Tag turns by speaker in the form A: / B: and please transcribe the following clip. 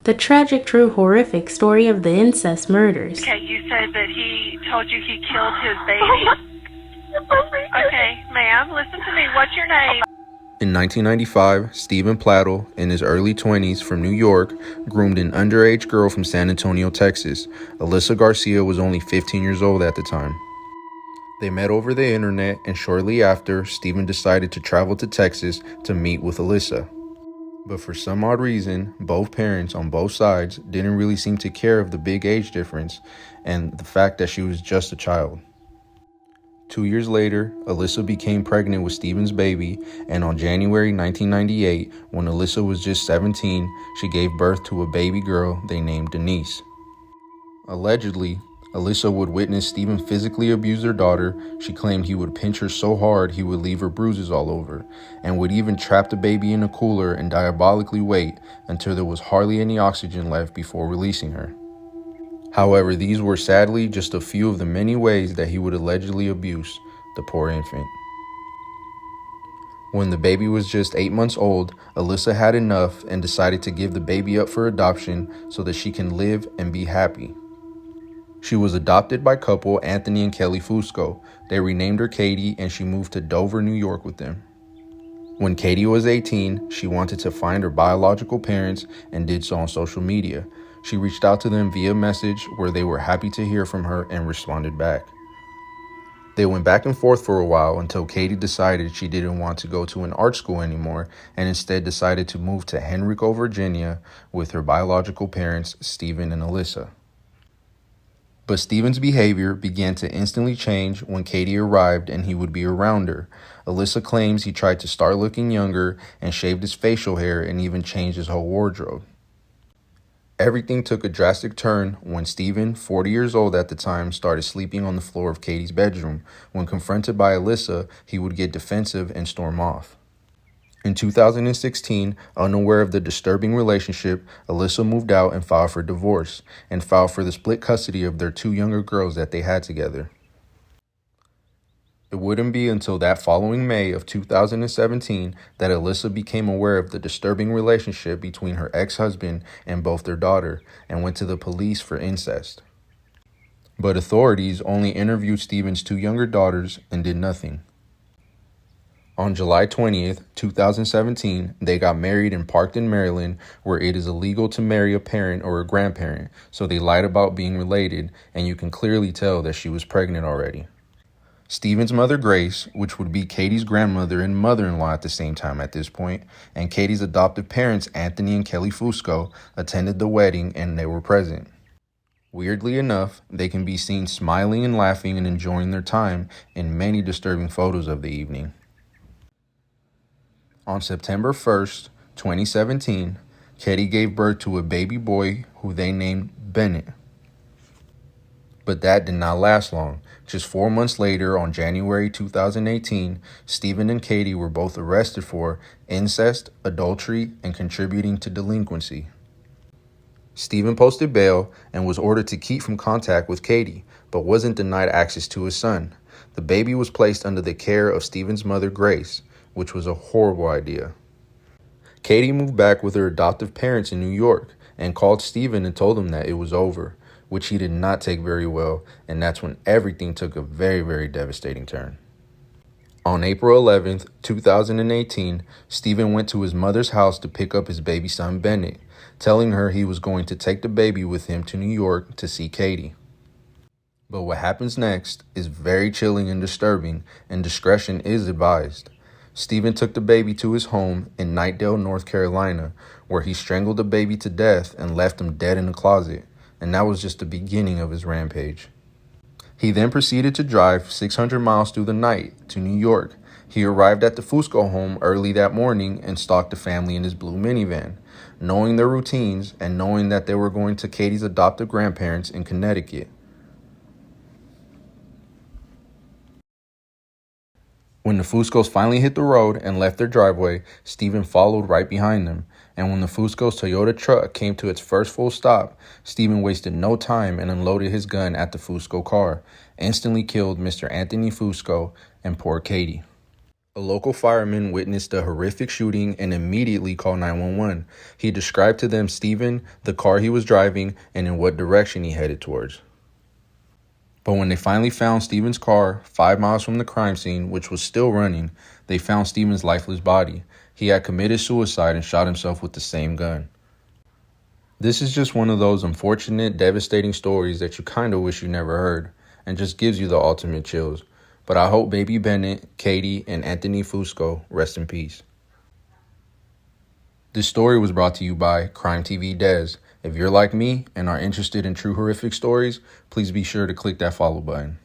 A: The tragic, true, horrific story of the incest murders.
B: Okay, you said that he told you he killed his baby. Okay, ma'am, listen to me. What's your name?
C: In 1995, Stephen Plattle, in his early 20s from New York, groomed an underage girl from San Antonio, Texas. Alyssa Garcia was only 15 years old at the time. They met over the internet, and shortly after, Stephen decided to travel to Texas to meet with Alyssa. But for some odd reason, both parents on both sides didn't really seem to care of the big age difference and the fact that she was just a child. 2 years later, Alyssa became pregnant with Stephen's baby, and on January 1998, when Alyssa was just 17, she gave birth to a baby girl they named Denise. Allegedly, Alyssa would witness Stephen physically abuse her daughter. She claimed he would pinch her so hard he would leave her bruises all over, and would even trap the baby in a cooler and diabolically wait until there was hardly any oxygen left before releasing her. However, these were sadly just a few of the many ways that he would allegedly abuse the poor infant. When the baby was just 8 months old, Alyssa had enough and decided to give the baby up for adoption so that she can live and be happy. She was adopted by couple Anthony and Kelly Fusco. They renamed her Katie, and she moved to Dover, New York with them. When Katie was 18, she wanted to find her biological parents and did so on social media. She reached out to them via message where they were happy to hear from her and responded back. They went back and forth for a while until Katie decided she didn't want to go to an art school anymore and instead decided to move to Henrico, Virginia with her biological parents, Stephen and Alyssa. But Stephen's behavior began to instantly change when Katie arrived and he would be around her. Alyssa claims he tried to start looking younger and shaved his facial hair and even changed his whole wardrobe. Everything took a drastic turn when Stephen, 40 years old at the time, started sleeping on the floor of Katie's bedroom. When confronted by Alyssa, he would get defensive and storm off. In 2016, unaware of the disturbing relationship, Alyssa moved out and filed for divorce, and filed for the split custody of their 2 younger girls that they had together. It wouldn't be until that following May of 2017 that Alyssa became aware of the disturbing relationship between her ex-husband and both their daughter, and went to the police for incest. But authorities only interviewed Stephen's 2 younger daughters and did nothing. On July 20th, 2017, they got married in Parkton, Maryland, where it is illegal to marry a parent or a grandparent, so they lied about being related, and you can clearly tell that she was pregnant already. Stephen's mother, Grace, which would be Katie's grandmother and mother-in-law at the same time at this point, and Katie's adoptive parents, Anthony and Kelly Fusco, attended the wedding and they were present. Weirdly enough, they can be seen smiling and laughing and enjoying their time in many disturbing photos of the evening. On September 1st, 2017, Katie gave birth to a baby boy who they named Bennett. But that did not last long. Just 4 months later, on January 2018, Stephen and Katie were both arrested for incest, adultery, and contributing to delinquency. Stephen posted bail and was ordered to keep from contact with Katie, but wasn't denied access to his son. The baby was placed under the care of Stephen's mother, Grace, which was a horrible idea. Katie moved back with her adoptive parents in New York and called Stephen and told him that it was over, which he did not take very well, and that's when everything took a very, very devastating turn. On April 11th, 2018, Stephen went to his mother's house to pick up his baby son Bennett, telling her he was going to take the baby with him to New York to see Katie. But what happens next is very chilling and disturbing, and discretion is advised. Stephen took the baby to his home in Knightdale, North Carolina, where he strangled the baby to death and left him dead in a closet, and that was just the beginning of his rampage. He then proceeded to drive 600 miles through the night to New York. He arrived at the Fusco home early that morning and stalked the family in his blue minivan, knowing their routines and knowing that they were going to Katie's adoptive grandparents in Connecticut. When the Fuscos finally hit the road and left their driveway, Stephen followed right behind them. And when the Fusco's Toyota truck came to its first full stop, Stephen wasted no time and unloaded his gun at the Fusco car, instantly killed Mr. Anthony Fusco and poor Katie. A local fireman witnessed a horrific shooting and immediately called 911. He described to them Stephen, the car he was driving, and in what direction he headed towards. But when they finally found Stephen's car 5 miles from the crime scene, which was still running, they found Stephen's lifeless body. He had committed suicide and shot himself with the same gun. This is just one of those unfortunate, devastating stories that you kind of wish you never heard, and just gives you the ultimate chills. But I hope baby Bennett, Katie, and Anthony Fusco rest in peace. This story was brought to you by CrimeTvDez. If you're like me and are interested in true horrific stories, please be sure to click that follow button.